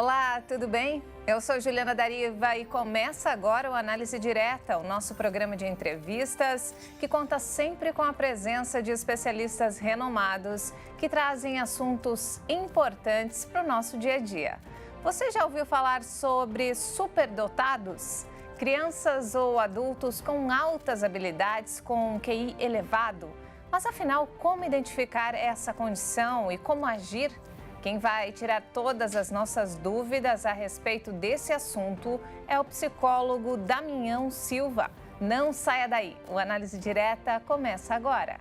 Olá, tudo bem? Eu sou Juliana Dariva e começa agora o Análise Direta, o nosso programa de entrevistas que conta sempre com a presença de especialistas renomados que trazem assuntos importantes para o nosso dia a dia. Você já ouviu falar sobre superdotados? Crianças ou adultos com altas habilidades, com um QI elevado? Mas afinal, como identificar essa condição e como agir? Quem vai tirar todas as nossas dúvidas a respeito desse assunto é o psicólogo Damião Silva. Não saia daí, o Análise Direta começa agora.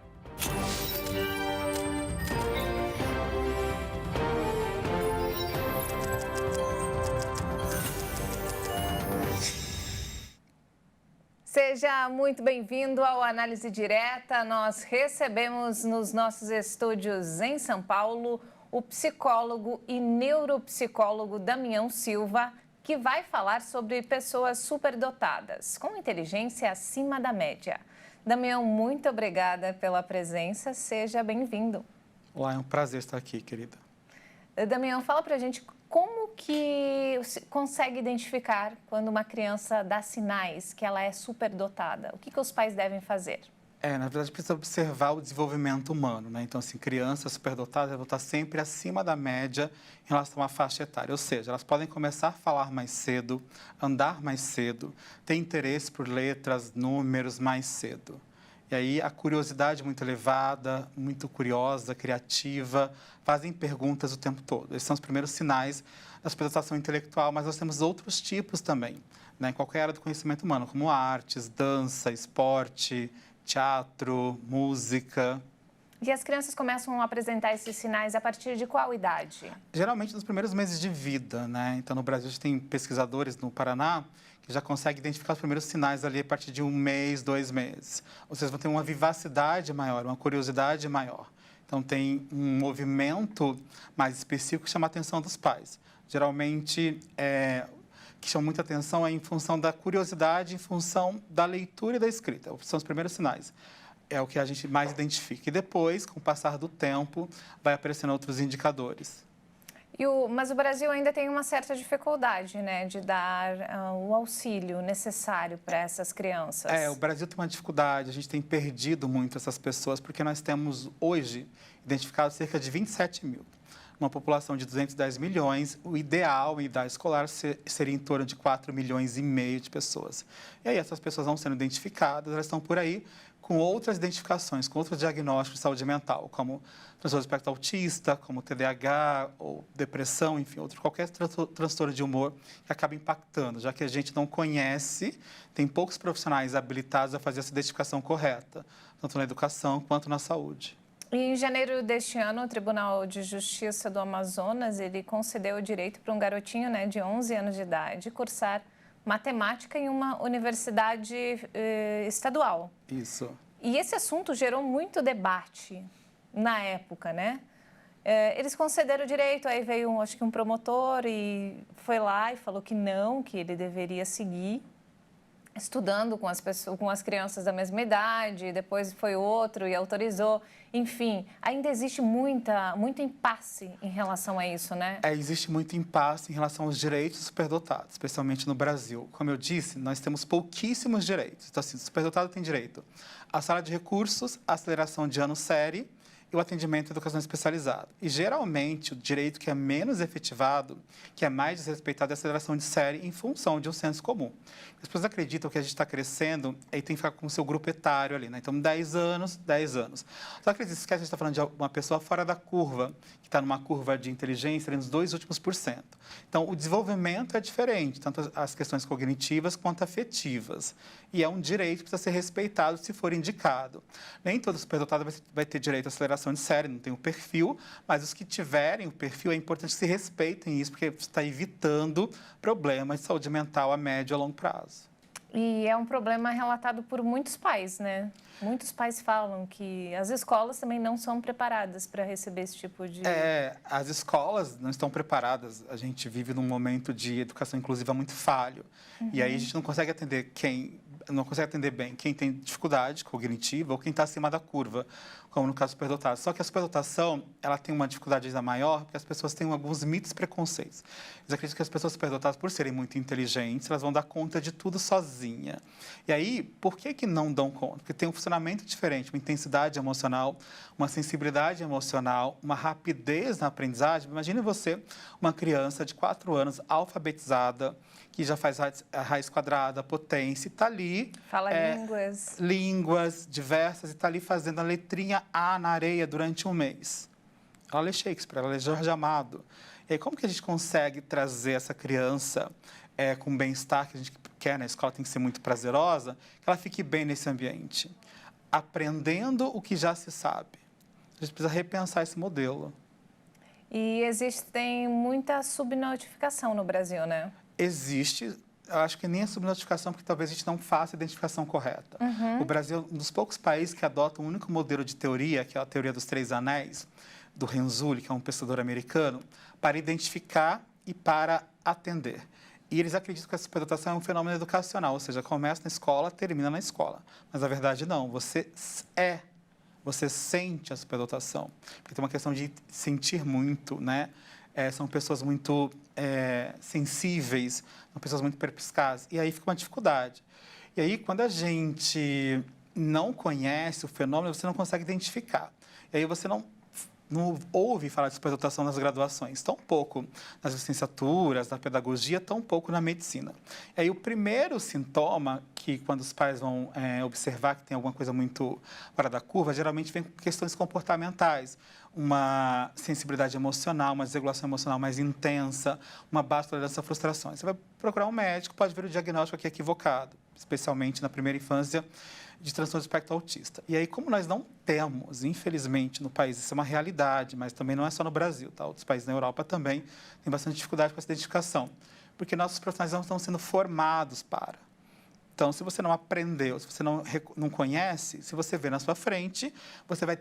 Seja muito bem-vindo ao Análise Direta. Nós recebemos nos nossos estúdios em São Paulo o psicólogo e neuropsicólogo Damião Silva, que vai falar sobre pessoas superdotadas, com inteligência acima da média. Damião, muito obrigada pela presença, seja bem-vindo. Olá, é um prazer estar aqui, querida. Damião, fala pra gente como que se consegue identificar quando uma criança dá sinais que ela é superdotada. O que os pais devem fazer? Na verdade, precisa observar o desenvolvimento humano, né? Então, assim, crianças superdotadas vão estar sempre acima da média em relação à faixa etária. Ou seja, elas podem começar a falar mais cedo, andar mais cedo, ter interesse por letras, números mais cedo. E aí, a curiosidade muito elevada, muito curiosa, criativa, fazem perguntas o tempo todo. Esses são os primeiros sinais da superdotação intelectual, mas nós temos outros tipos também, né? Em qualquer área do conhecimento humano, como artes, dança, esporte, teatro, música. E as crianças começam a apresentar esses sinais a partir de qual idade? Geralmente nos primeiros meses de vida, né? Então, no Brasil, a gente tem pesquisadores no Paraná que já conseguem identificar os primeiros sinais ali a partir de 1 mês, 2 meses. Ou seja, vão ter uma vivacidade maior, uma curiosidade maior. Então, tem um movimento mais específico que chama a atenção dos pais. Geralmente, que chama muita atenção é em função da curiosidade, em função da leitura e da escrita. São os primeiros sinais. É o que a gente mais identifica. E depois, com o passar do tempo, vai aparecendo outros indicadores. Mas o Brasil ainda tem uma certa dificuldade, né, de dar o auxílio necessário para essas crianças. O Brasil tem uma dificuldade, a gente tem perdido muito essas pessoas, porque nós temos hoje identificado cerca de 27 mil. Uma população de 210 milhões, o ideal em idade escolar seria em torno de 4,5 milhões de pessoas. E aí essas pessoas vão sendo identificadas, elas estão por aí com outras identificações, com outros diagnósticos de saúde mental, como transtorno do espectro autista, como TDAH ou depressão, enfim, qualquer transtorno de humor que acaba impactando, já que a gente não conhece, tem poucos profissionais habilitados a fazer essa identificação correta, tanto na educação quanto na saúde. E em janeiro deste ano, o Tribunal de Justiça do Amazonas, ele concedeu o direito para um garotinho, né, de 11 anos de idade cursar matemática em uma universidade estadual. Isso. E esse assunto gerou muito debate na época, né? Eles concederam o direito, aí veio, acho que um promotor e foi lá e falou que não, que ele deveria seguir estudando com as pessoas, com as crianças da mesma idade, depois foi outro e autorizou. Enfim, ainda existe muito impasse em relação a isso, né? Existe muito impasse em relação aos direitos superdotados, especialmente no Brasil. Como eu disse, nós temos pouquíssimos direitos. Então, assim, o superdotado tem direito à sala de recursos, à aceleração de ano-série e o atendimento à educação especializada. E, geralmente, o direito que é menos efetivado, que é mais desrespeitado, é a aceleração de série em função de um senso comum. As pessoas acreditam que a gente está crescendo e tem que ficar com o seu grupo etário ali, né? Então, 10 anos, 10 anos. Só que eles esquecem que a gente está falando de uma pessoa fora da curva, que está numa curva de inteligência ali nos 2 últimos %. Então, o desenvolvimento é diferente, tanto as questões cognitivas quanto afetivas. E é um direito que precisa ser respeitado se for indicado. Nem todo superdotado vai ter direito à aceleração de série, não tem o perfil, mas os que tiverem o perfil, é importante que se respeitem isso, porque está evitando problemas de saúde mental a médio e a longo prazo. E é um problema relatado por muitos pais, né? Muitos pais falam que as escolas também não são preparadas para receber esse tipo de... As escolas não estão preparadas. A gente vive num momento de educação inclusiva muito falho. E aí a gente não consegue atender bem quem tem dificuldade cognitiva ou quem está acima da curva. como no caso do superdotado. Só que a superdotação, ela tem uma dificuldade ainda maior, porque as pessoas têm alguns mitos e preconceitos. Eles acreditam que as pessoas superdotadas, por serem muito inteligentes, elas vão dar conta de tudo sozinha. E aí, por que não dão conta? Porque tem um funcionamento diferente, uma intensidade emocional, uma sensibilidade emocional, uma rapidez na aprendizagem. Imagine você, uma criança de 4 anos, alfabetizada, que já faz a raiz quadrada, potência, está ali... Fala línguas. Línguas diversas, e está ali fazendo a letrinha A na areia durante um mês. Ela lê Shakespeare, ela lê Jorge Amado. E aí, como que a gente consegue trazer essa criança com bem-estar, que a gente quer na escola, tem que ser muito prazerosa, que ela fique bem nesse ambiente? Aprendendo o que já se sabe. A gente precisa repensar esse modelo. E tem muita subnotificação no Brasil, né? Existe, eu acho que nem a subnotificação, porque talvez a gente não faça a identificação correta. O Brasil é um dos poucos países que adota um único modelo de teoria, que é a teoria dos 3 anéis, do Renzulli, que é um pesquisador americano, para identificar e para atender. E eles acreditam que a superdotação é um fenômeno educacional, ou seja, começa na escola, termina na escola. Mas, na verdade, não. Você sente a superdotação. Porque tem uma questão de sentir muito, né? São pessoas muito sensíveis, são pessoas muito perspicazes, e aí fica uma dificuldade. E aí, quando a gente não conhece o fenômeno, você não consegue identificar. E aí você não ouve falar de superdotação nas graduações, tão pouco nas licenciaturas, na pedagogia, tão pouco na medicina. E aí o primeiro sintoma, que quando os pais vão observar que tem alguma coisa muito fora da curva, geralmente vem com questões comportamentais, uma sensibilidade emocional, uma desregulação emocional mais intensa, uma baixa tolerância a frustrações. Você vai procurar um médico, pode ver o diagnóstico aqui equivocado, especialmente na primeira infância, de transtorno do espectro autista. E aí, como nós não temos, infelizmente, no país, isso é uma realidade, mas também não é só no Brasil, tá? Outros países na Europa também têm bastante dificuldade com essa identificação, porque nossos profissionais não estão sendo formados para. Então, se você não aprendeu, se você não conhece, se você vê na sua frente, você vai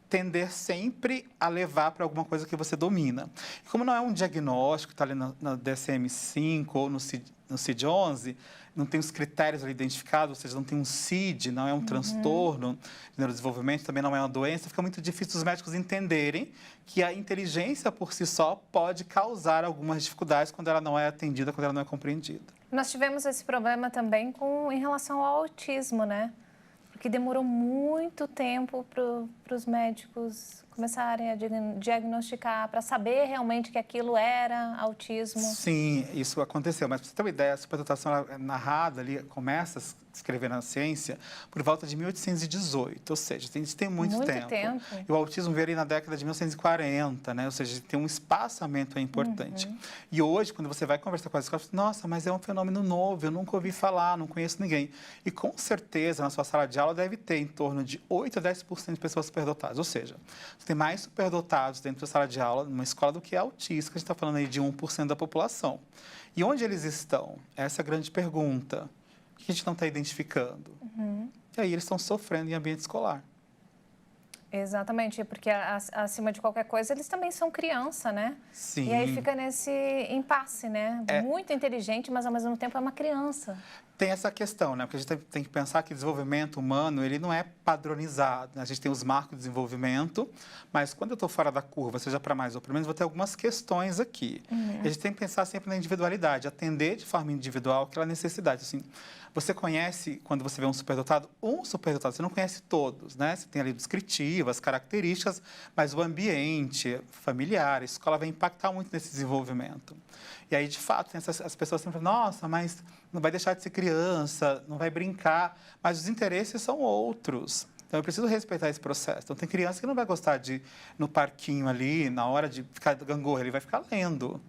tender sempre a levar para alguma coisa que você domina. E como não é um diagnóstico, está ali na DSM-5 ou no CID-11, não tem os critérios ali identificados, ou seja, não tem um CID, não é um transtorno de neurodesenvolvimento, também não é uma doença, fica muito difícil os médicos entenderem que a inteligência por si só pode causar algumas dificuldades quando ela não é atendida, quando ela não é compreendida. Nós tivemos esse problema também em relação ao autismo, né? Porque demorou muito tempo para os médicos começarem a diagnosticar, para saber realmente que aquilo era autismo. Sim, isso aconteceu. Mas para você ter uma ideia, a superdotação é narrada ali, começa a escrever na ciência por volta de 1818, ou seja, a gente tem muito tempo. E o autismo veio ali na década de 1940, né? Ou seja, tem um espaçamento importante. E hoje, quando você vai conversar com as escolas, nossa, mas é um fenômeno novo, eu nunca ouvi falar, não conheço ninguém. E com certeza, na sua sala de aula, deve ter em torno de 8 a 10% de pessoas superdotadas. Ou seja, você tem mais superdotados dentro da sala de aula, numa escola, do que autistas, que a gente está falando aí de 1% da população. E onde eles estão? Essa é a grande pergunta. O que a gente não está identificando? E aí eles estão sofrendo em ambiente escolar. Exatamente, porque acima de qualquer coisa, eles também são criança, né? Sim. E aí fica nesse impasse, né? Muito inteligente, mas ao mesmo tempo é uma criança. Tem essa questão, né? Porque a gente tem que pensar que o desenvolvimento humano, ele não é padronizado, né? A gente tem os marcos de desenvolvimento, mas quando eu estou fora da curva, seja para mais ou para menos, vou ter algumas questões aqui. E a gente tem que pensar sempre na individualidade, atender de forma individual aquela necessidade. Assim, você conhece, quando você vê um superdotado, você não conhece todos, né? Você tem ali o descritivo, as características, mas o ambiente familiar, a escola vai impactar muito nesse desenvolvimento. E aí, de fato, as pessoas sempre falam, nossa, mas não vai deixar de ser criança, não vai brincar, mas os interesses são outros. Então, eu preciso respeitar esse processo. Então, tem criança que não vai gostar de ir no parquinho ali, na hora de ficar gangorra, ele vai ficar lendo.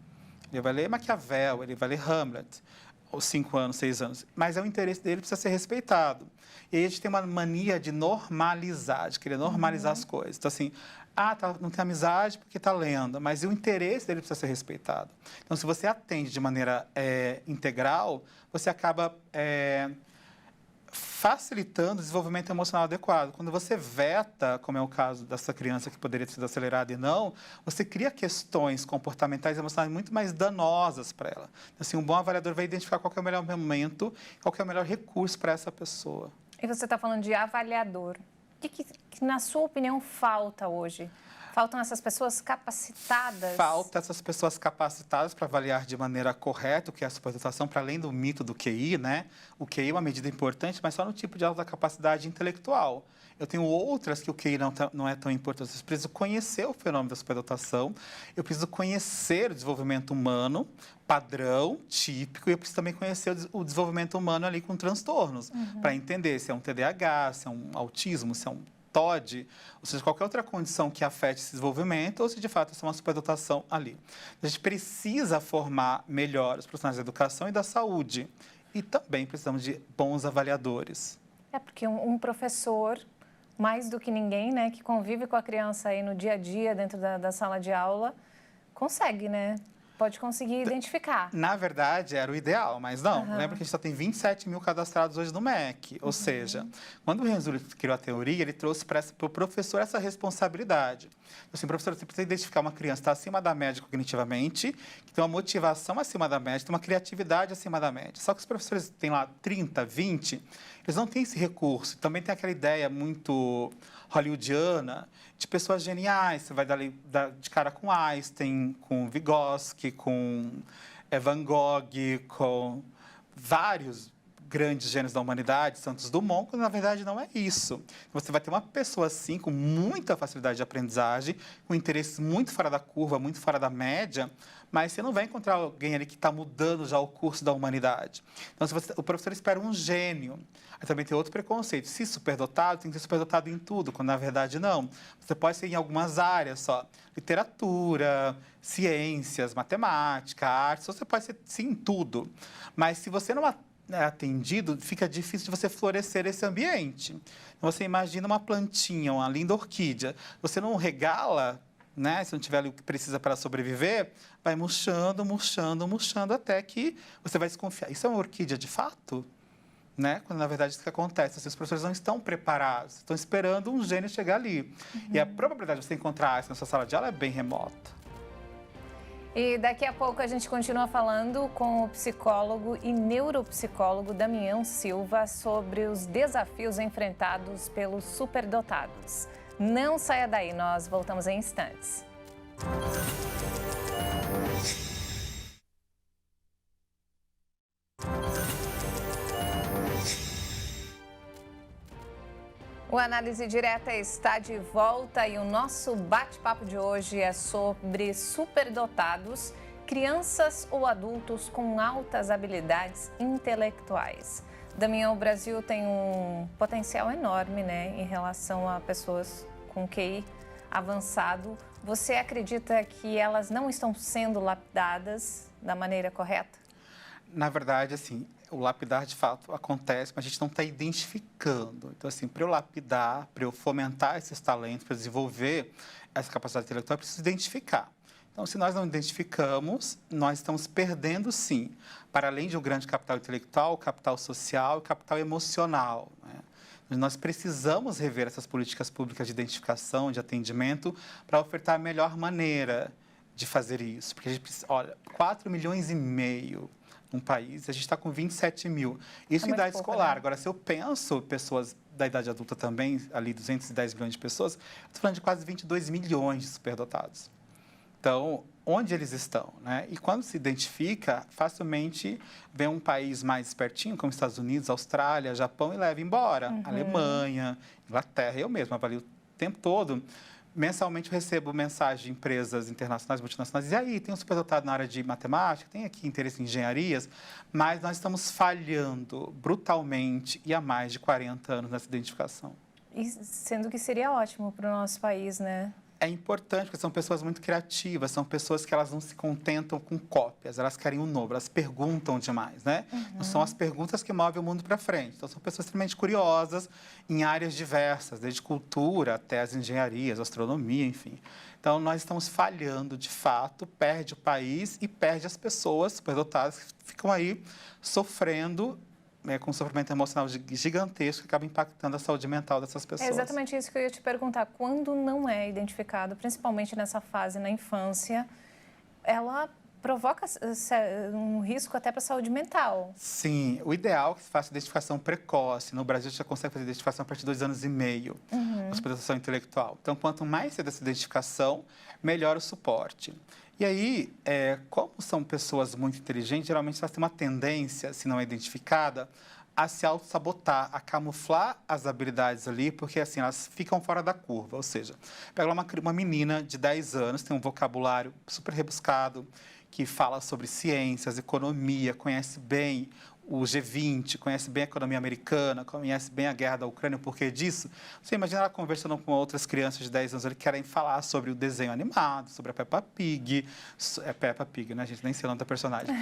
Ele vai ler Maquiavel, ele vai ler Hamlet, aos 5 anos, 6 anos. Mas o interesse dele precisa ser respeitado. E aí a gente tem uma mania de normalizar, de querer normalizar as coisas. Então, assim, não tem amizade porque está lendo, mas o interesse dele precisa ser respeitado. Então, se você atende de maneira integral, você acaba facilitando o desenvolvimento emocional adequado. Quando você veta, como é o caso dessa criança que poderia ter sido acelerada e não, você cria questões comportamentais e emocionais muito mais danosas para ela. Assim, um bom avaliador vai identificar qual é o melhor momento, qual é o melhor recurso para essa pessoa. E você está falando de avaliador. que, na sua opinião, falta hoje? Faltam essas pessoas capacitadas? Falta essas pessoas capacitadas para avaliar de maneira correta o que é a superdotação, para além do mito do QI, né? O QI é uma medida importante, mas só no tipo de alta capacidade intelectual. Eu tenho outras que o QI não é tão importante. Eu preciso conhecer o fenômeno da superdotação, eu preciso conhecer o desenvolvimento humano, padrão, típico, e eu preciso também conhecer o desenvolvimento humano ali com transtornos, para entender se é um TDAH, se é um autismo, se é um TOD, ou seja, qualquer outra condição que afete esse desenvolvimento, ou se de fato é uma superdotação ali. A gente precisa formar melhor os profissionais da educação e da saúde. E também precisamos de bons avaliadores. É porque um professor, mais do que ninguém, né, que convive com a criança aí no dia a dia, dentro da sala de aula, consegue, né? Pode conseguir identificar. Na verdade, era o ideal, mas não. Lembra que a gente só tem 27 mil cadastrados hoje no MEC. Ou seja, quando o Renzulli criou a teoria, ele trouxe para o professor essa responsabilidade. Assim, professor, você precisa identificar uma criança que está acima da média cognitivamente, que tem uma motivação acima da média, tem uma criatividade acima da média. Só que os professores têm lá 30, 20, eles não têm esse recurso. Também tem aquela ideia muito hollywoodiana de pessoas geniais. Você vai dar de cara com Einstein, com Vygotsky, com Van Gogh, com vários grandes gênios da humanidade, Santos Dumont, quando na verdade não é isso. Você vai ter uma pessoa assim, com muita facilidade de aprendizagem, com interesses muito fora da curva, muito fora da média, mas você não vai encontrar alguém ali que está mudando já o curso da humanidade. Então, o professor espera um gênio. Aí também tem outro preconceito. Se superdotado, tem que ser superdotado em tudo, quando na verdade não. Você pode ser em algumas áreas só. Literatura, ciências, matemática, artes, você pode ser sim em tudo. Mas se você não é atendido, fica difícil de você florescer esse ambiente. Então, você imagina uma plantinha, uma linda orquídea, você não regala, né? Se não tiver ali o que precisa para sobreviver, vai murchando, murchando, murchando, até que você vai desconfiar. Isso é uma orquídea de fato? Né? Quando, na verdade, isso que acontece. Assim, os professores não estão preparados, estão esperando um gênio chegar ali. E a probabilidade de você encontrar isso na sua sala de aula é bem remota. E daqui a pouco a gente continua falando com o psicólogo e neuropsicólogo Damião Silva sobre os desafios enfrentados pelos superdotados. Não saia daí, nós voltamos em instantes. O Análise Direta está de volta e o nosso bate-papo de hoje é sobre superdotados, crianças ou adultos com altas habilidades intelectuais. Damião, o Brasil tem um potencial enorme, né, em relação a pessoas com QI avançado. Você acredita que elas não estão sendo lapidadas da maneira correta? Na verdade, assim, o lapidar de fato acontece, mas a gente não está identificando. Então, assim, para eu lapidar, para eu fomentar esses talentos, para desenvolver essa capacidade intelectual, eu preciso identificar. Então, se nós não identificamos, nós estamos perdendo, sim, para além de um grande capital intelectual, capital social e capital emocional, né? Nós precisamos rever essas políticas públicas de identificação, de atendimento, para ofertar a melhor maneira de fazer isso. Porque a gente precisa, olha, 4,5 milhões num país, a gente está com 27 mil. Isso em idade escolar. Né? Agora, se eu penso pessoas da idade adulta também, ali 210 milhões de pessoas, eu estou falando de quase 22 milhões de superdotados. Então, onde eles estão? Né? E quando se identifica, facilmente vem um país mais espertinho, como Estados Unidos, Austrália, Japão, e leva embora. Alemanha, Inglaterra, eu mesmo avalio o tempo todo. Mensalmente eu recebo mensagem de empresas internacionais, multinacionais, e aí, tem um superdotado na área de matemática, tem aqui interesse em engenharias, mas nós estamos falhando brutalmente e há mais de 40 anos nessa identificação. E sendo que seria ótimo para o nosso país, né? É importante, porque são pessoas muito criativas, são pessoas que elas não se contentam com cópias, elas querem o novo, elas perguntam demais, né? Não são as perguntas que movem o mundo para frente. Então, são pessoas extremamente curiosas em áreas diversas, desde cultura até as engenharias, astronomia, enfim. Então, nós estamos falhando, de fato, perde o país e perde as pessoas superdotadas que ficam aí sofrendo com um sofrimento emocional gigantesco que acaba impactando a saúde mental dessas pessoas. É exatamente isso que eu ia te perguntar. Quando não é identificado, principalmente nessa fase na infância, ela provoca um risco até para a saúde mental. Sim, o ideal é que se faça identificação precoce. No Brasil, já consegue fazer identificação a partir de 2 anos e meio, hospitalização intelectual. Então, quanto mais cedo essa identificação, melhor o suporte. E aí, como são pessoas muito inteligentes, geralmente elas têm uma tendência, se não é identificada, a se auto-sabotar, a camuflar as habilidades ali, porque assim, elas ficam fora da curva. Ou seja, pega uma menina de 10 anos, tem um vocabulário super rebuscado, que fala sobre ciências, economia, conhece bem o G20, conhece bem a economia americana, conhece bem a guerra da Ucrânia, o porquê disso. Você imagina ela conversando com outras crianças de 10 anos que querem falar sobre o desenho animado, sobre a Peppa Pig. É Peppa Pig, né, gente? Nem sei o nome da personagem.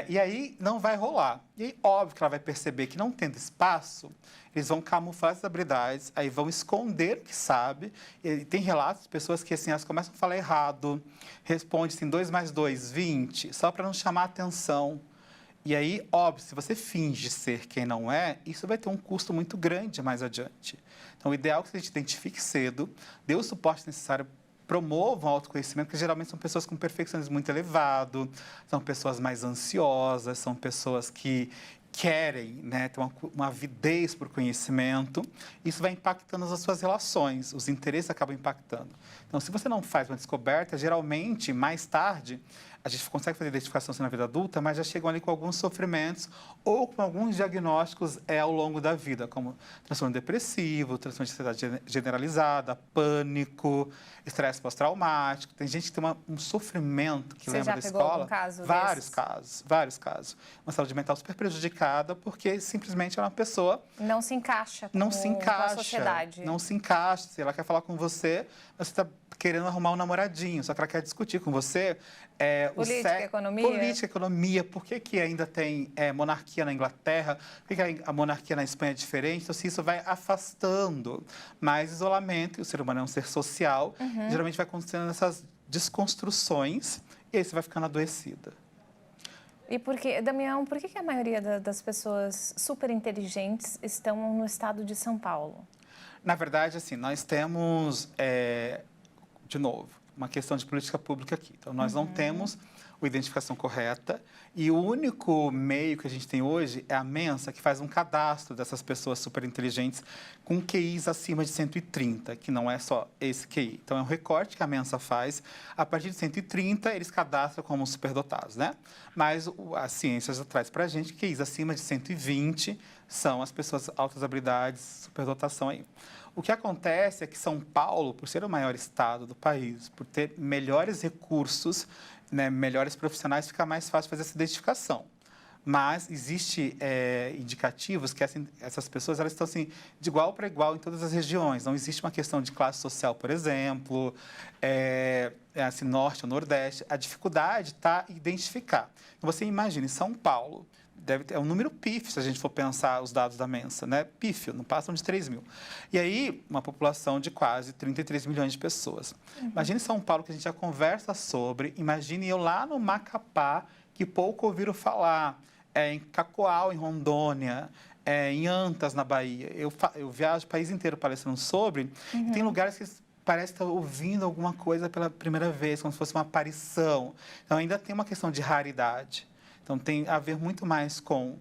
E aí não vai rolar. E aí, óbvio que ela vai perceber que não tendo espaço, eles vão camuflar essas habilidades, aí vão esconder o que sabe. E tem relatos de pessoas que assim, elas começam a falar errado, respondem assim, 2 mais 2, 20, só para não chamar a atenção. E aí, óbvio, se você finge ser quem não é, isso vai ter um custo muito grande mais adiante. Então, o ideal é que a gente identifique cedo, dê o suporte necessário, promova o autoconhecimento, porque geralmente são pessoas com perfeccionismo muito elevado, são pessoas mais ansiosas, são pessoas que querem, né, ter uma avidez por conhecimento. Isso vai impactando as suas relações, os interesses acabam impactando. Então, se você não faz uma descoberta, geralmente, mais tarde, a gente consegue fazer identificação na vida adulta, mas já chegam ali com alguns sofrimentos ou com alguns diagnósticos ao longo da vida, como transtorno depressivo, transtorno de ansiedade generalizada, pânico, estresse pós-traumático. Tem gente que tem um sofrimento que lembra da escola. Você já pegou algum caso desses? Vários casos. Uma saúde mental super prejudicada porque simplesmente é uma pessoa... Não se encaixa com a sociedade. Não se encaixa. Se ela quer falar com você, você está querendo arrumar um namoradinho, só que ela quer discutir com você. Política, economia. Política, economia. Por que ainda tem monarquia na Inglaterra? Por que a monarquia na Espanha é diferente? Então, se isso vai afastando mais isolamento, e o ser humano é um ser social, geralmente vai acontecendo essas desconstruções e aí você vai ficando adoecida. E Damião, por que a maioria das pessoas super inteligentes estão no estado de São Paulo? Na verdade, assim, nós temos, de novo, uma questão de política pública aqui. Então, nós não temos a identificação correta e o único meio que a gente tem hoje é a Mensa, que faz um cadastro dessas pessoas super inteligentes com QIs acima de 130, que não é só esse QI. Então, é um recorte que a Mensa faz. A partir de 130, eles cadastram como superdotados, né? Mas a ciência já traz para a gente que QIs acima de 120 são as pessoas altas habilidades, superdotação aí. O que acontece é que São Paulo, por ser o maior estado do país, por ter melhores recursos, né, melhores profissionais, fica mais fácil fazer essa identificação. Mas existe indicativos que essas pessoas elas estão assim, de igual para igual em todas as regiões. Não existe uma questão de classe social, por exemplo, assim, norte ou nordeste. A dificuldade está em identificar. Então, você imagina, em São Paulo, é um número pífio, se a gente for pensar os dados da Mensa, né? Pífio, não passam de 3 mil. E aí, uma população de quase 33 milhões de pessoas. Imagine São Paulo, que a gente já conversa sobre, imagine eu lá no Macapá, que pouco ouviram falar, em Cacoal, em Rondônia, em Antas, na Bahia. Eu viajo o país inteiro palestrando sobre, e tem lugares que parece estar ouvindo alguma coisa pela primeira vez, como se fosse uma aparição. Então, ainda tem uma questão de raridade. Então, tem a ver muito mais com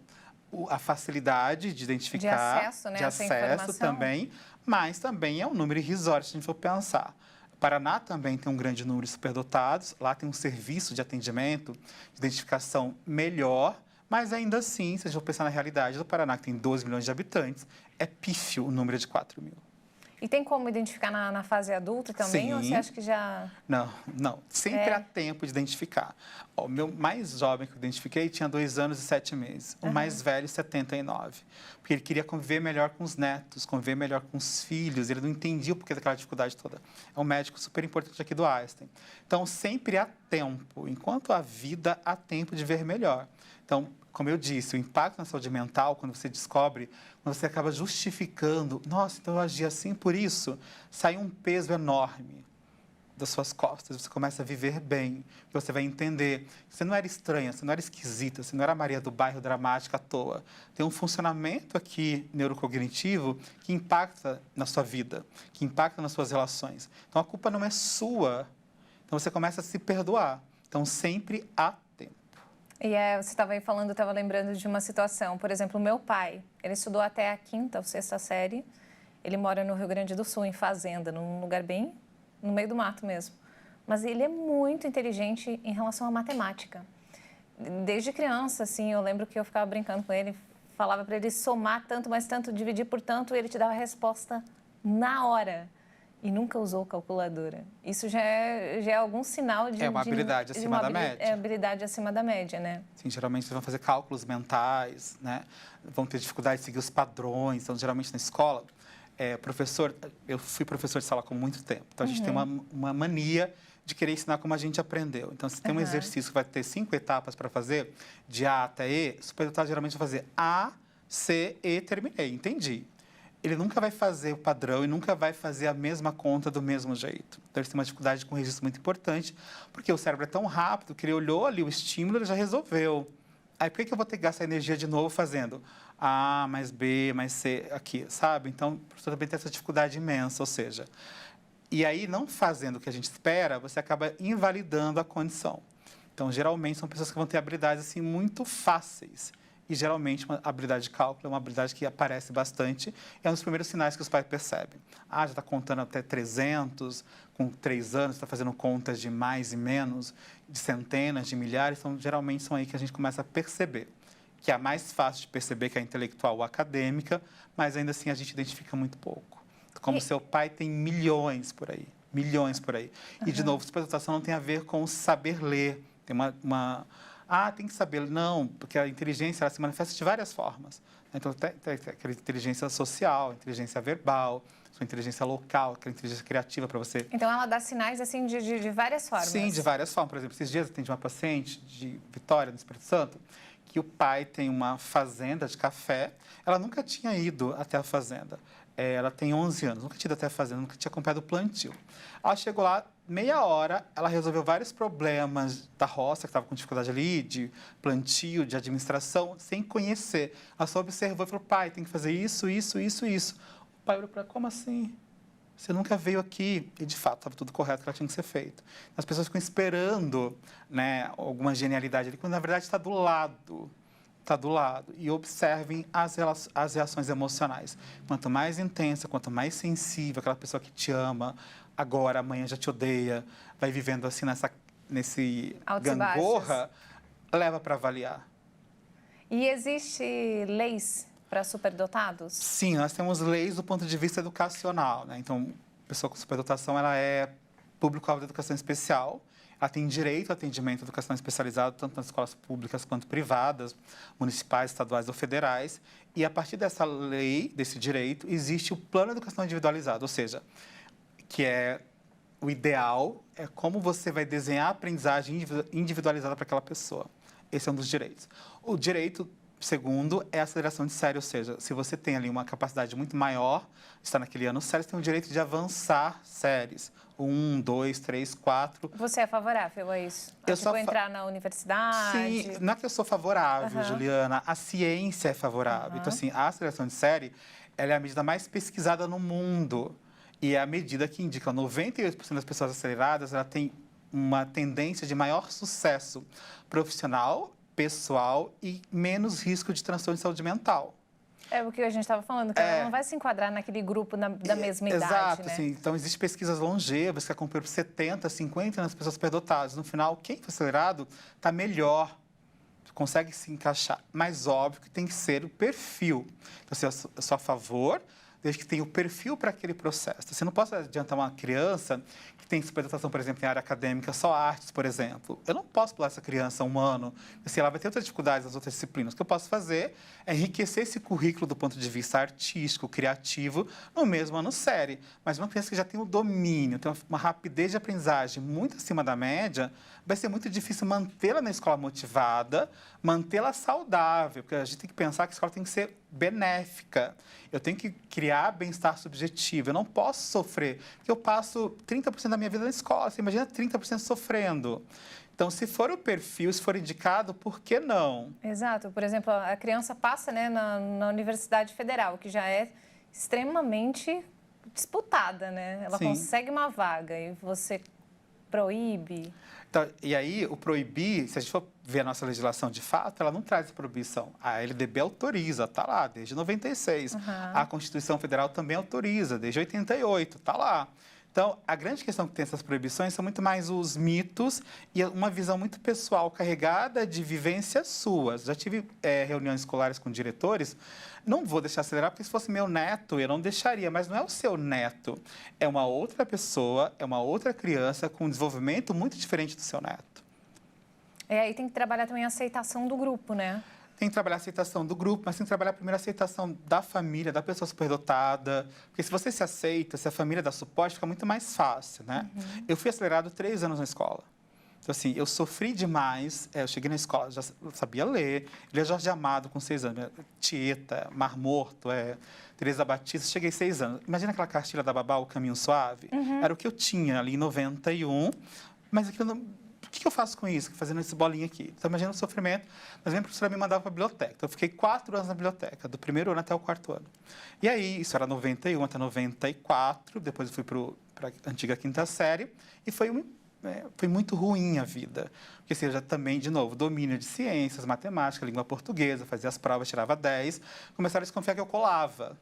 a facilidade de identificar, de acesso, né, de acesso também, mas também é um número irrisório, se a gente for pensar. O Paraná também tem um grande número de superdotados, lá tem um serviço de atendimento, de identificação melhor, mas ainda assim, se a gente for pensar na realidade do Paraná, que tem 12 milhões de habitantes, é pífio o número de 4 mil. E tem como identificar na fase adulta também? Sim. Ou você acha que já... Não. Sempre há tempo de identificar. O meu mais jovem que eu identifiquei tinha 2 anos e 7 meses. O mais velho, 79. Porque ele queria conviver melhor com os netos, conviver melhor com os filhos. Ele não entendia o porquê daquela dificuldade toda. É um médico super importante aqui do Einstein. Então, sempre há tempo. Enquanto há vida, há tempo de ver melhor. Então, como eu disse, o impacto na saúde mental, quando você descobre, quando você acaba justificando, nossa, então eu agi assim por isso, sai um peso enorme das suas costas, você começa a viver bem, você vai entender, você não era estranha, você não era esquisita, você não era a Maria do bairro dramática à toa. Tem um funcionamento aqui neurocognitivo que impacta na sua vida, que impacta nas suas relações. Então, a culpa não é sua, então você começa a se perdoar. Então, sempre há tempo. E você estava aí falando, eu estava lembrando de uma situação. Por exemplo, o meu pai, ele estudou até a 5ª ou 6ª série. Ele mora no Rio Grande do Sul, em fazenda, num lugar bem no meio do mato mesmo. Mas ele é muito inteligente em relação à matemática. Desde criança, assim, eu lembro que eu ficava brincando com ele, falava para ele somar tanto, mais tanto, dividir por tanto, e ele te dava a resposta na hora. E nunca usou calculadora. Isso já é algum sinal de... É uma habilidade acima da média. É habilidade acima da média, né? Sim, geralmente eles vão fazer cálculos mentais, né? Vão ter dificuldade de seguir os padrões. Então, geralmente na escola, professor... Eu fui professor de sala com muito tempo. Então, a gente tem uma mania de querer ensinar como a gente aprendeu. Então, se tem um exercício que vai ter 5 etapas para fazer, de A até E, o superdotado geralmente vai fazer A, C, E, terminei, entendi. Ele nunca vai fazer o padrão e nunca vai fazer a mesma conta do mesmo jeito. Então, eles têm uma dificuldade com registro muito importante, porque o cérebro é tão rápido que ele olhou ali o estímulo e ele já resolveu. Aí, por que eu vou ter que gastar energia de novo fazendo A mais B mais C aqui, sabe? Então, o professor também tem essa dificuldade imensa, ou seja... E aí, não fazendo o que a gente espera, você acaba invalidando a condição. Então, geralmente, são pessoas que vão ter habilidades assim, muito fáceis. E, geralmente, uma habilidade de cálculo é uma habilidade que aparece bastante. É um dos primeiros sinais que os pais percebem. Já está contando até 300, com 3 anos, está fazendo contas de mais e menos, de centenas, de milhares. Então, geralmente, são aí que a gente começa a perceber. Que é mais fácil de perceber que é intelectual ou acadêmica, mas, ainda assim, a gente identifica muito pouco. Como seu pai tem milhões por aí. E, de novo, superdotação não tem a ver com saber ler. Tem tem que saber. Não, porque a inteligência ela se manifesta de várias formas. Então, tem aquela inteligência social, inteligência verbal, sua inteligência local, aquela inteligência criativa para você. Então, ela dá sinais, assim, de várias formas. Sim, de várias formas. Por exemplo, esses dias eu atendi uma paciente de Vitória, no Espírito Santo, que o pai tem uma fazenda de café. Ela nunca tinha ido até a fazenda. Ela tem 11 anos, nunca tinha ido até a fazenda, nunca tinha acompanhado o plantio. Ela chegou lá, meia hora, ela resolveu vários problemas da roça, que estava com dificuldade ali, de plantio, de administração, sem conhecer. Ela só observou e falou, pai, tem que fazer isso. O pai olhou para ela, como assim? Você nunca veio aqui. E, de fato, estava tudo correto que ela tinha que ser feito. As pessoas ficam esperando, né, alguma genialidade ali, quando, na verdade, está do lado. E observem as reações emocionais. Quanto mais intensa, quanto mais sensível, aquela pessoa que te ama, agora, amanhã já te odeia, vai vivendo assim nesse gangorra, leva para avaliar. E existe leis para superdotados? Sim, nós temos leis do ponto de vista educacional, né? Então, a pessoa com superdotação, ela é público-alvo da educação especial. Ela tem direito ao atendimento educacional especializado, tanto nas escolas públicas quanto privadas, municipais, estaduais ou federais. E, a partir dessa lei, desse direito, existe o plano educacional individualizado, ou seja, que é o ideal, é como você vai desenhar a aprendizagem individualizada para aquela pessoa. Esse é um dos direitos. O direito segundo é a aceleração de série, ou seja, se você tem ali uma capacidade muito maior, está naquele ano série, você tem o direito de avançar séries. 1, 2, 3, 4. Você é favorável a isso? Entrar na universidade? Sim, não é que eu sou favorável, Juliana. A ciência é favorável. Então, assim, a aceleração de série, ela é a medida mais pesquisada no mundo. E é a medida que indica 98% das pessoas aceleradas, ela tem uma tendência de maior sucesso profissional, pessoal e menos risco de transtorno de saúde mental. É o que a gente estava falando, que ela não vai se enquadrar naquele grupo da mesma idade, exato, né? Sim. Então, existem pesquisas longevas que acompanham por 70, 50 nas pessoas superdotadas. No final, quem foi acelerado está melhor, consegue se encaixar. Mas, óbvio, que tem que ser o perfil. Então, assim, eu sou a favor, desde que tenha o perfil para aquele processo. Você não pode adiantar uma criança que tem superdotação, por exemplo, em área acadêmica, só artes, por exemplo. Eu não posso pular essa criança um ano, assim, ela vai ter outras dificuldades nas outras disciplinas. O que eu posso fazer é enriquecer esse currículo do ponto de vista artístico, criativo, no mesmo ano série. Mas uma criança que já tem o domínio, tem uma rapidez de aprendizagem muito acima da média, vai ser muito difícil mantê-la na escola motivada, mantê-la saudável, porque a gente tem que pensar que a escola tem que ser benéfica. Eu tenho que criar bem-estar subjetivo. Eu não posso sofrer, porque eu passo 30% da minha vida na escola. Você imagina 30% sofrendo. Então, se for o perfil, se for indicado, por que não? Exato. Por exemplo, a criança passa, né, na Universidade Federal, que já é extremamente disputada, né? Ela consegue uma vaga e você proíbe. Então, e aí, o proibir, se a gente for ver a nossa legislação de fato, ela não traz proibição. A LDB autoriza, está lá, desde 96. A Constituição Federal também autoriza, desde 88, está lá. Então, a grande questão que tem essas proibições são muito mais os mitos e uma visão muito pessoal, carregada de vivências suas. Já tive reuniões escolares com diretores, não vou deixar acelerar, porque se fosse meu neto, eu não deixaria, mas não é o seu neto. É uma outra pessoa, é uma outra criança com um desenvolvimento muito diferente do seu neto. Aí tem que trabalhar também a aceitação do grupo, né? Tem que trabalhar a aceitação do grupo, mas tem que trabalhar primeiro a aceitação da família, da pessoa superdotada. Porque se você se aceita, se a família dá suporte, fica muito mais fácil, né? Eu fui acelerado 3 anos na escola. Então, assim, eu sofri demais. Eu cheguei na escola, já sabia ler. Lia Jorge Amado com 6 anos. Tieta, Mar Morto, Teresa Batista. Cheguei 6 anos. Imagina aquela cartilha da Babá, O Caminho Suave? Era o que eu tinha ali em 91. Mas aquilo não... O que eu faço com isso? Fazendo esse bolinho aqui. Então, imagina o sofrimento. Mas a professora me mandava para a biblioteca. Então, eu fiquei 4 anos na biblioteca, do primeiro ano até o 4º ano. E aí, isso era 91 até 94. Depois eu fui para a antiga 5ª série. E foi muito ruim a vida. Porque, assim, eu já também, de novo, domínio de ciências, matemática, língua portuguesa, fazia as provas, tirava 10. Começaram a desconfiar que eu colava.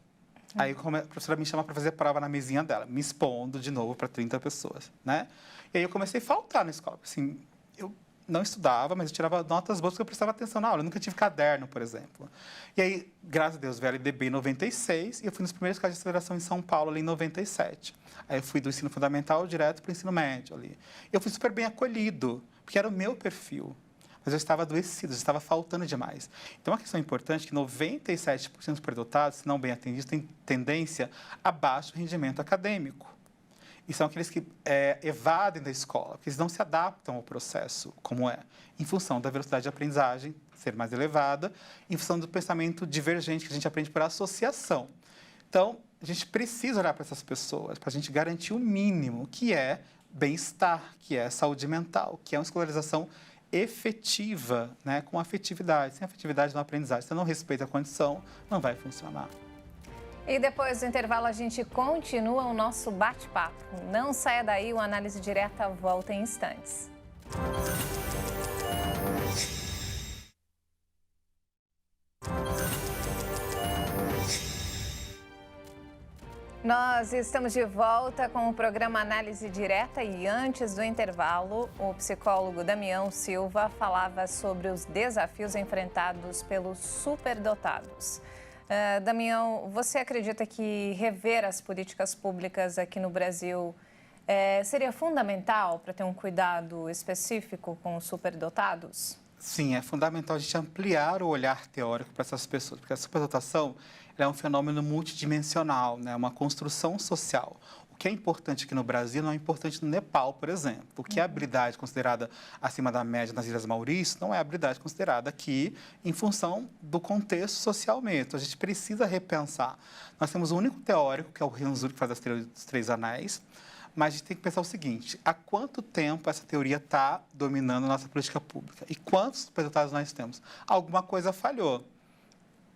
Aí a professora me chama para fazer prova na mesinha dela, me expondo de novo para 30 pessoas, né? E aí eu comecei a faltar na escola. Assim, eu não estudava, mas eu tirava notas boas porque eu prestava atenção na aula. Eu nunca tive caderno, por exemplo. E aí, graças a Deus, veio a LDB em 96 e eu fui nos primeiros casos de aceleração em São Paulo ali em 97. Aí eu fui do ensino fundamental direto para o ensino médio ali. Eu fui super bem acolhido, porque era o meu perfil. Mas eu estava adoecido, eu estava faltando demais. Então, uma questão importante é que 97% dos superdotados, se não bem atendidos, têm tendência a baixo rendimento acadêmico. E são aqueles que evadem da escola, porque eles não se adaptam ao processo como é, em função da velocidade de aprendizagem ser mais elevada, em função do pensamento divergente que a gente aprende por associação. Então, a gente precisa olhar para essas pessoas, para a gente garantir o mínimo, que é bem-estar, que é saúde mental, que é uma escolarização efetiva, né, com afetividade. Sem afetividade na aprendizagem, se você não respeita a condição, não vai funcionar. E depois do intervalo a gente continua o nosso bate-papo. Não saia daí, o Análise Direta volta em instantes. Nós estamos de volta com o programa Análise Direta e antes do intervalo, o psicólogo Damião Silva falava sobre os desafios enfrentados pelos superdotados. Damião, você acredita que rever as políticas públicas aqui no Brasil seria fundamental para ter um cuidado específico com os superdotados? Sim, é fundamental a gente ampliar o olhar teórico para essas pessoas, porque a superdotação é um fenômeno multidimensional, né? Uma construção social. O que é importante aqui no Brasil não é importante no Nepal, por exemplo. O que é habilidade considerada acima da média nas Ilhas Maurício não é habilidade considerada aqui em função do contexto social mesmo. A gente precisa repensar. Nós temos um único teórico, que é o Renzulli, que faz as teorias dos 3 anéis, mas a gente tem que pensar o seguinte: há quanto tempo essa teoria está dominando a nossa política pública? E quantos superdotados nós temos? Alguma coisa falhou.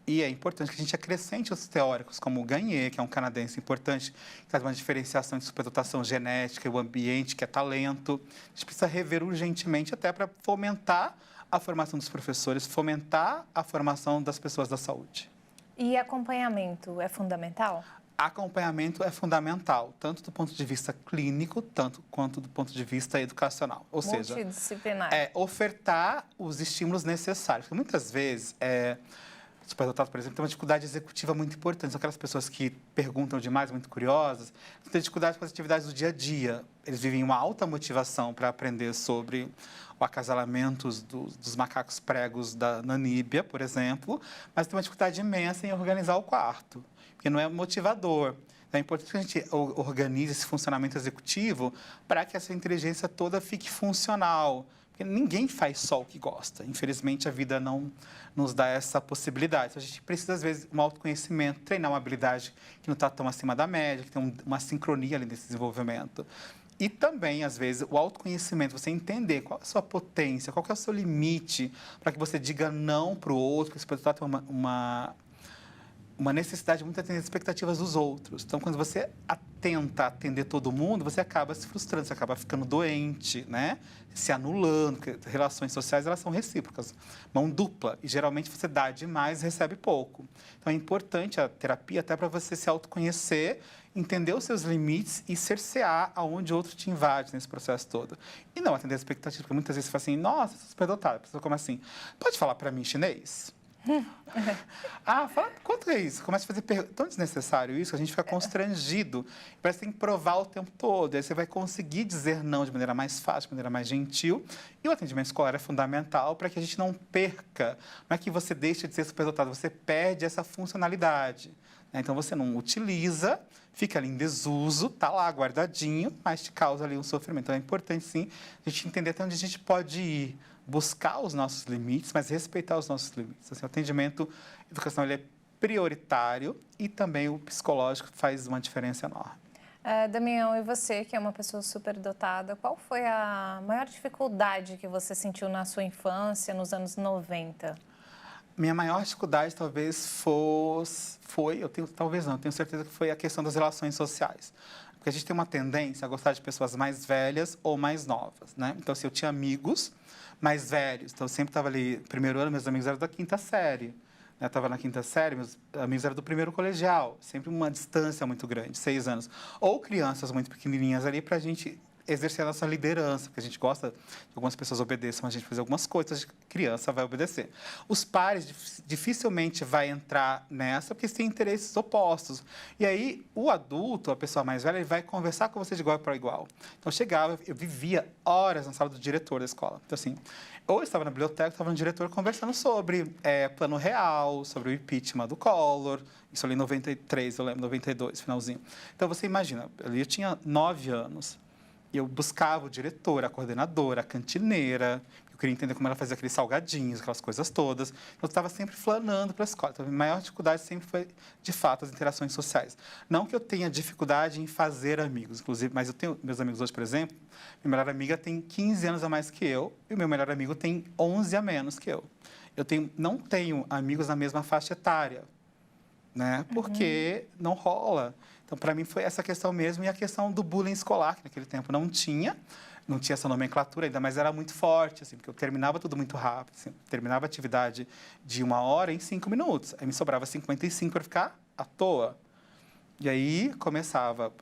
E é importante que a gente acrescente os teóricos, como o Gagne, que é um canadense importante, que faz uma diferenciação entre superdotação genética e o ambiente, que é talento. A gente precisa rever urgentemente até para fomentar a formação dos professores, fomentar a formação das pessoas da saúde. E acompanhamento é fundamental? Acompanhamento é fundamental, tanto do ponto de vista clínico, tanto quanto do ponto de vista educacional. Ou seja, multidisciplinar. Ofertar os estímulos necessários. Porque muitas vezes, superdotado, por exemplo, tem uma dificuldade executiva muito importante. São aquelas pessoas que perguntam demais, muito curiosas, têm dificuldade com as atividades do dia a dia. Eles vivem uma alta motivação para aprender sobre o acasalamento dos macacos pregos da Namíbia, por exemplo, mas tem uma dificuldade imensa em organizar o quarto, porque não é motivador. É importante que a gente organize esse funcionamento executivo para que essa inteligência toda fique funcional. Porque ninguém faz só o que gosta. Infelizmente, a vida não nos dá essa possibilidade. Então, a gente precisa, às vezes, um autoconhecimento, treinar uma habilidade que não está tão acima da média, que tem uma sincronia ali nesse desenvolvimento. E também, às vezes, o autoconhecimento, você entender qual é a sua potência, qual é o seu limite, para que você diga não para o outro, porque você pode ter uma necessidade muito atender às expectativas dos outros. Então, quando você tenta atender todo mundo, você acaba se frustrando, você acaba ficando doente, né? Se anulando, porque relações sociais, elas são recíprocas, mão dupla. E, geralmente, você dá demais e recebe pouco. Então, é importante a terapia até para você se autoconhecer, entender os seus limites e cercear aonde o outro te invade nesse processo todo. E não atender as expectativas, porque muitas vezes você fala assim, nossa, eu sou superdotada. A pessoa começa assim, pode falar para mim chinês? Fala, quanto é isso? Começa a fazer perguntas. Tão desnecessário isso, a gente fica constrangido. Parece que tem que provar o tempo todo. Aí você vai conseguir dizer não de maneira mais fácil, de maneira mais gentil. E o atendimento escolar é fundamental para que a gente não perca. Não é que você deixe de ser superdotado, você perde essa funcionalidade. Então, você não utiliza, fica ali em desuso, está lá guardadinho, mas te causa ali um sofrimento. Então, é importante, sim, a gente entender até onde a gente pode ir, buscar os nossos limites, mas respeitar os nossos limites. Assim, o atendimento educacional ele é prioritário e também o psicológico faz uma diferença enorme. Damião, e você, que é uma pessoa superdotada, qual foi a maior dificuldade que você sentiu na sua infância, nos anos 90? Minha maior dificuldade talvez eu tenho certeza que foi a questão das relações sociais. Porque a gente tem uma tendência a gostar de pessoas mais velhas ou mais novas, né? Então, se eu tinha amigos mais velhos, então eu sempre estava ali, primeiro ano, meus amigos eram da quinta série. Eu estava na quinta série, meus amigos eram do primeiro colegial, sempre uma distância muito grande, 6 anos. Ou crianças muito pequenininhas ali para a gente exercer a nossa liderança, porque a gente gosta de algumas pessoas obedeçam, mas a gente fazer algumas coisas, a criança vai obedecer. Os pares dificilmente vai entrar nessa, porque eles têm interesses opostos. E aí, o adulto, a pessoa mais velha, ele vai conversar com você de igual para igual. Então, eu chegava, eu vivia horas na sala do diretor da escola. Então, assim, ou eu estava na biblioteca, estava no diretor conversando sobre plano real, sobre o impeachment do Collor, isso ali em 93, eu lembro, 92, finalzinho. Então, você imagina, ali eu tinha 9 anos, e eu buscava o diretor, a coordenadora, a cantineira. Eu queria entender como ela fazia aqueles salgadinhos, aquelas coisas todas. Então, eu estava sempre flanando para a escola. Então, a maior dificuldade sempre foi, de fato, as interações sociais. Não que eu tenha dificuldade em fazer amigos, inclusive, mas eu tenho meus amigos hoje, por exemplo, minha melhor amiga tem 15 anos a mais que eu e o meu melhor amigo tem 11 a menos que eu. Não tenho amigos na mesma faixa etária, né? Porque não rola. Então, para mim, foi essa questão mesmo e a questão do bullying escolar, que naquele tempo não tinha essa nomenclatura ainda, mas era muito forte, assim, porque eu terminava tudo muito rápido. Assim, terminava a atividade de 1 hora em 5 minutos. Aí me sobrava 55 para ficar à toa. E aí começava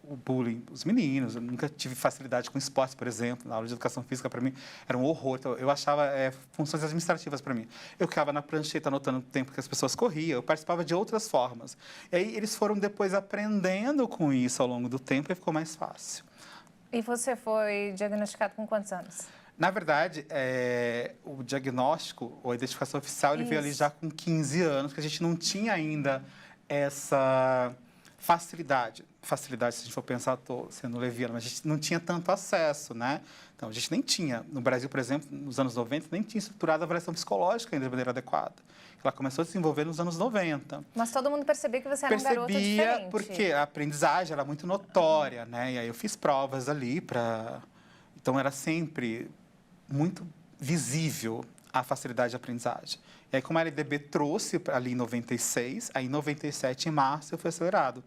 o bullying, os meninos. Eu nunca tive facilidade com esportes, por exemplo. Na aula de educação física, para mim, era um horror. Então, eu achava funções administrativas para mim. Eu ficava na prancheta anotando o tempo que as pessoas corriam. Eu participava de outras formas. E aí eles foram depois aprendendo com isso ao longo do tempo e ficou mais fácil. E você foi diagnosticado com quantos anos? Na verdade, o diagnóstico, ou a identificação oficial, ele veio ali já com 15 anos, porque a gente não tinha ainda essa facilidade, se a gente for pensar, estou sendo leviano, mas a gente não tinha tanto acesso, né? Então, a gente nem tinha, no Brasil, por exemplo, nos anos 90, nem tinha estruturado a avaliação psicológica ainda de maneira adequada. Ela começou a se desenvolver nos anos 90. Mas todo mundo percebia que você era um garoto diferente. Percebia, porque a aprendizagem era muito notória, né? E aí eu fiz provas ali para... Então, era sempre muito visível a facilidade de aprendizagem. E aí, como a LDB trouxe ali em 96, aí em 97, em março, eu fui acelerado.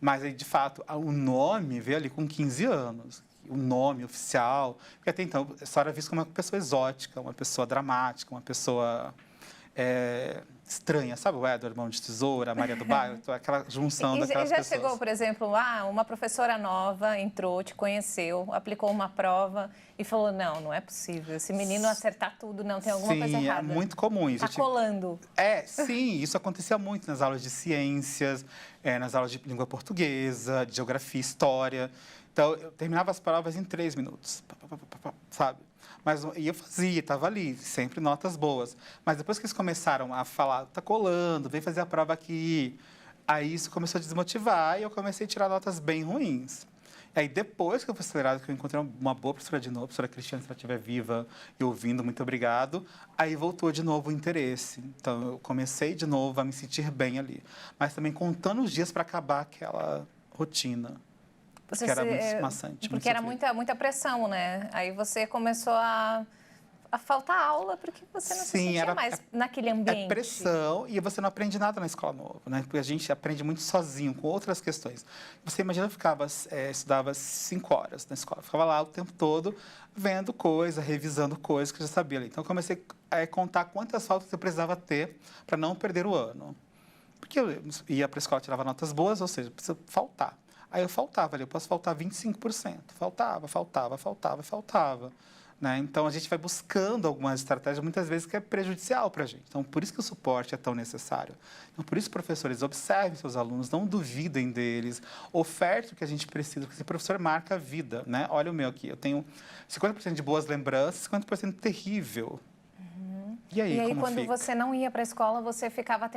Mas aí, de fato, o nome veio ali com 15 anos. O nome oficial. Porque até então, eu só era visto como uma pessoa exótica, uma pessoa dramática, uma pessoa estranha. Sabe o Edward, Mão de Tesoura, a Maria do Bairro? Aquela junção daquelas pessoas. E já chegou, por exemplo, uma professora nova entrou, te conheceu, aplicou uma prova e falou, não é possível, esse menino acertar tudo, não, tem alguma coisa errada. Sim, é muito comum isso. Está colando. Sim, isso acontecia muito nas aulas de ciências, nas aulas de língua portuguesa, de geografia, história. Então, eu terminava as provas em 3 minutos, sabe? E eu fazia, estava ali, sempre notas boas. Mas depois que eles começaram a falar, tá colando, vem fazer a prova aqui, aí isso começou a desmotivar e eu comecei a tirar notas bem ruins. E aí, depois que eu fui acelerado, que eu encontrei uma boa professora de novo, a professora Cristiane, se ela estiver viva e ouvindo, muito obrigado, aí voltou de novo o interesse. Então, eu comecei de novo a me sentir bem ali. Mas também contando os dias para acabar aquela rotina. Porque era muito maçante. Porque era muita pressão, né? Aí você começou a a faltar aula porque você não se sentia mais naquele ambiente. É pressão e você não aprende nada na escola nova, né? Porque a gente aprende muito sozinho, com outras questões. Você imagina, eu estudava 5 horas na escola, ficava lá o tempo todo vendo coisa, revisando coisas que eu já sabia. Então, eu comecei a contar quantas faltas eu precisava ter para não perder o ano. Porque eu ia para a escola, tirava notas boas, ou seja, precisa faltar. Aí eu faltava ali, eu posso faltar 25%. Faltava. Né? Então, a gente vai buscando algumas estratégias, muitas vezes, que é prejudicial para a gente. Então, por isso que o suporte é tão necessário. Então, por isso, professores, observem seus alunos, não duvidem deles, ofertem o que a gente precisa, porque esse professor marca a vida. Né? Olha o meu aqui, eu tenho 50% de boas lembranças, 50% terrível. E aí, como quando fica? você não ia para a escola, você ficava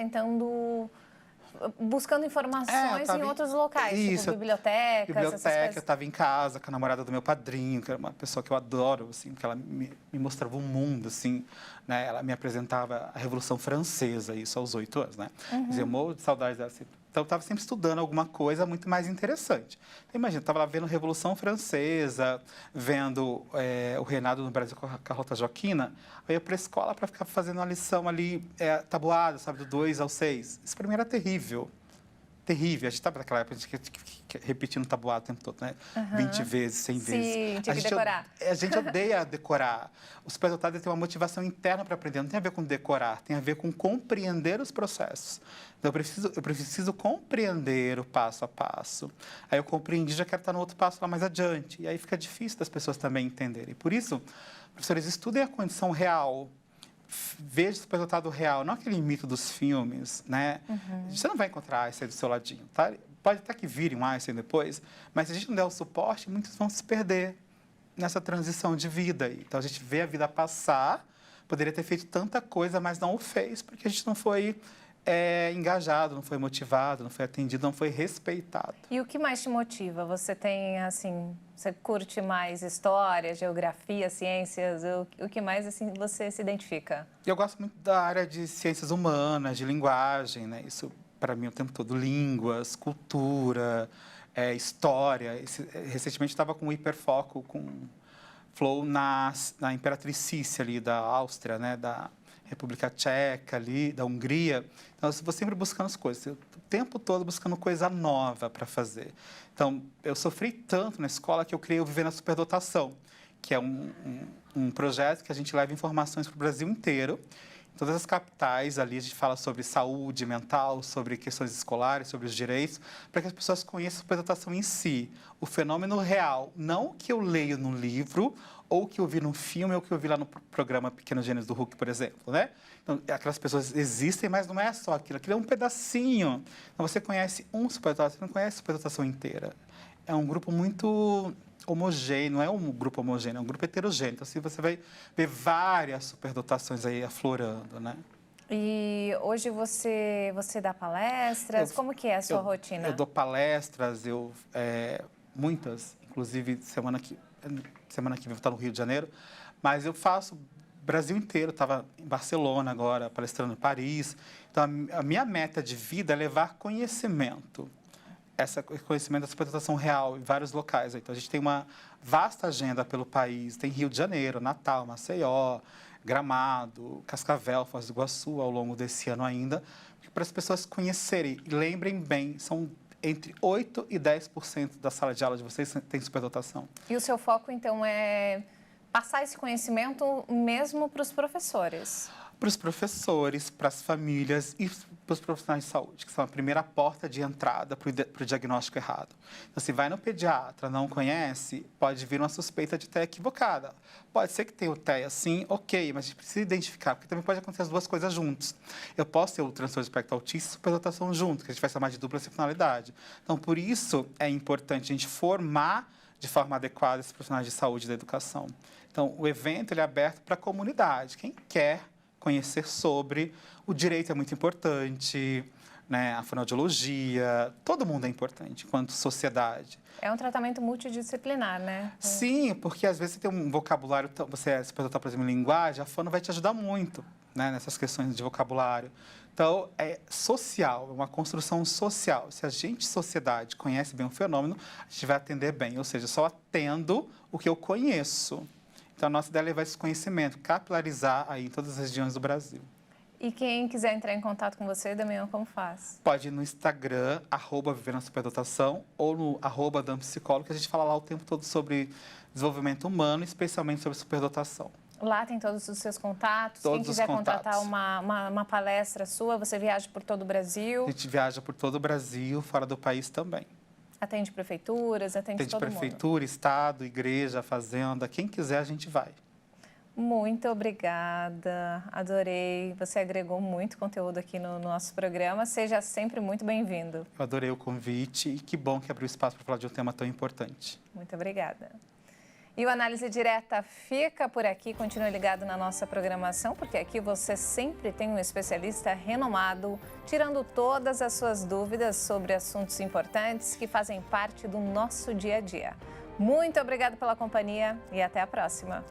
buscando informações em outros locais, isso, tipo biblioteca, essas coisas. Eu estava em casa com a namorada do meu padrinho, que era uma pessoa que eu adoro, assim, que ela me mostrava o mundo, assim, né? Ela me apresentava a Revolução Francesa, isso aos 8 anos, né? Eu morro de saudades dela, assim. Então, eu estava sempre estudando alguma coisa muito mais interessante. Então, imagina, eu estava lá vendo a Revolução Francesa, vendo o reinado no Brasil com a Carlota Joaquina. Eu ia para a escola para ficar fazendo uma lição ali, tabuada, sabe, do 2 ao 6. Isso para mim era terrível. Terrível. A gente estava naquela época, a gente repetindo tabuado o tempo todo, né? 20 vezes, 100 vezes. Sim, tinha que decorar. A gente odeia decorar. O superdotado tem uma motivação interna para aprender. Não tem a ver com decorar, tem a ver com compreender os processos. Então, eu preciso compreender o passo a passo. Aí eu compreendi, já quero estar no outro passo lá mais adiante. E aí fica difícil das pessoas também entenderem. Por isso, professores, estudem a condição real. Veja o superdotado real, não aquele mito dos filmes, né? Você não vai encontrar Einstein do seu ladinho, tá? Pode até que vire um Einstein depois, mas se a gente não der o suporte, muitos vão se perder nessa transição de vida. Então, a gente vê a vida passar, poderia ter feito tanta coisa, mas não o fez, porque a gente não foi engajado, não foi motivado, não foi atendido, não foi respeitado. E o que mais te motiva? Você tem, assim, você curte mais história, geografia, ciências? O que mais, assim, você se identifica? Eu gosto muito da área de ciências humanas, de linguagem, né? Isso, para mim, o tempo todo. Línguas, cultura, história. Recentemente, estava com um hiperfoco, com flow na Imperatriz Cícia, ali, da Áustria, né? Da República Tcheca, ali, da Hungria. Então, eu vou sempre buscando as coisas, o tempo todo buscando coisa nova para fazer. Então, eu sofri tanto na escola que eu criei o Viver na Superdotação, que é um projeto que a gente leva informações para o Brasil inteiro. Em todas as capitais, ali, a gente fala sobre saúde mental, sobre questões escolares, sobre os direitos, para que as pessoas conheçam a superdotação em si, o fenômeno real, não o que eu leio no livro, ou que eu vi no filme, ou que eu vi lá no programa Pequenos Gênios do Hulk, por exemplo, né? Então, aquelas pessoas existem, mas não é só aquilo. Aquilo é um pedacinho. Então, você conhece um superdotado, você não conhece a superdotação inteira. É um grupo muito homogêneo, não é um grupo homogêneo, é um grupo heterogêneo. Então, assim, você vai ver várias superdotações aí aflorando, né? E hoje você dá palestras? Como que é a sua rotina? Eu dou palestras, muitas, inclusive semana que vem eu vou estar no Rio de Janeiro, mas eu faço Brasil inteiro. Estava em Barcelona agora, palestrando em Paris. Então, a minha meta de vida é levar conhecimento, conhecimento da superdotação real em vários locais. Então, a gente tem uma vasta agenda pelo país. Tem Rio de Janeiro, Natal, Maceió, Gramado, Cascavel, Foz do Iguaçu, ao longo desse ano ainda, para as pessoas conhecerem. E lembrem bem, são entre 8% e 10% da sala de aula de vocês tem superdotação. E o seu foco, então, é passar esse conhecimento mesmo para os professores? Para os professores, para as famílias e para os profissionais de saúde, que são a primeira porta de entrada para o diagnóstico errado. Então, se vai no pediatra, não conhece, pode vir uma suspeita de TEA equivocada. Pode ser que tenha o TEA, sim, ok, mas a gente precisa identificar, porque também pode acontecer as duas coisas juntas. Eu posso ter o transtorno de espectro autista e superdotação junto, que a gente vai chamar de dupla excepcionalidade. Então, por isso é importante a gente formar de forma adequada esses profissionais de saúde e da educação. Então, o evento ele é aberto para a comunidade. Quem quer conhecer sobre, o direito é muito importante, né? A fonoaudiologia, todo mundo é importante enquanto sociedade. É um tratamento multidisciplinar, né? Sim, porque às vezes você tem um vocabulário, você é superdotar, por exemplo, em linguagem, a fono vai te ajudar muito, né? Nessas questões de vocabulário. Então, é social, é uma construção social. Se a gente, sociedade, conhece bem o fenômeno, a gente vai atender bem, ou seja, só atendo o que eu conheço. Então, a nossa ideia é levar esse conhecimento, capilarizar aí em todas as regiões do Brasil. E quem quiser entrar em contato com você, Damião, como faz? Pode ir no Instagram, @vivernaSuperdotação, ou no @dampsicólogo, que a gente fala lá o tempo todo sobre desenvolvimento humano, especialmente sobre superdotação. Lá tem todos os seus contatos. Todos Quem quiser os contatos. contratar uma palestra sua, você viaja por todo o Brasil. A gente viaja por todo o Brasil, fora do país também. Atende prefeituras, atende todo mundo. Prefeitura, estado, igreja, fazenda, quem quiser a gente vai. Muito obrigada, adorei. Você agregou muito conteúdo aqui no nosso programa. Seja sempre muito bem-vindo. Eu adorei o convite e que bom que abriu espaço para falar de um tema tão importante. Muito obrigada. E o Análise Direta fica por aqui. Continue ligado na nossa programação, porque aqui você sempre tem um especialista renomado, tirando todas as suas dúvidas sobre assuntos importantes que fazem parte do nosso dia a dia. Muito obrigada pela companhia e até a próxima.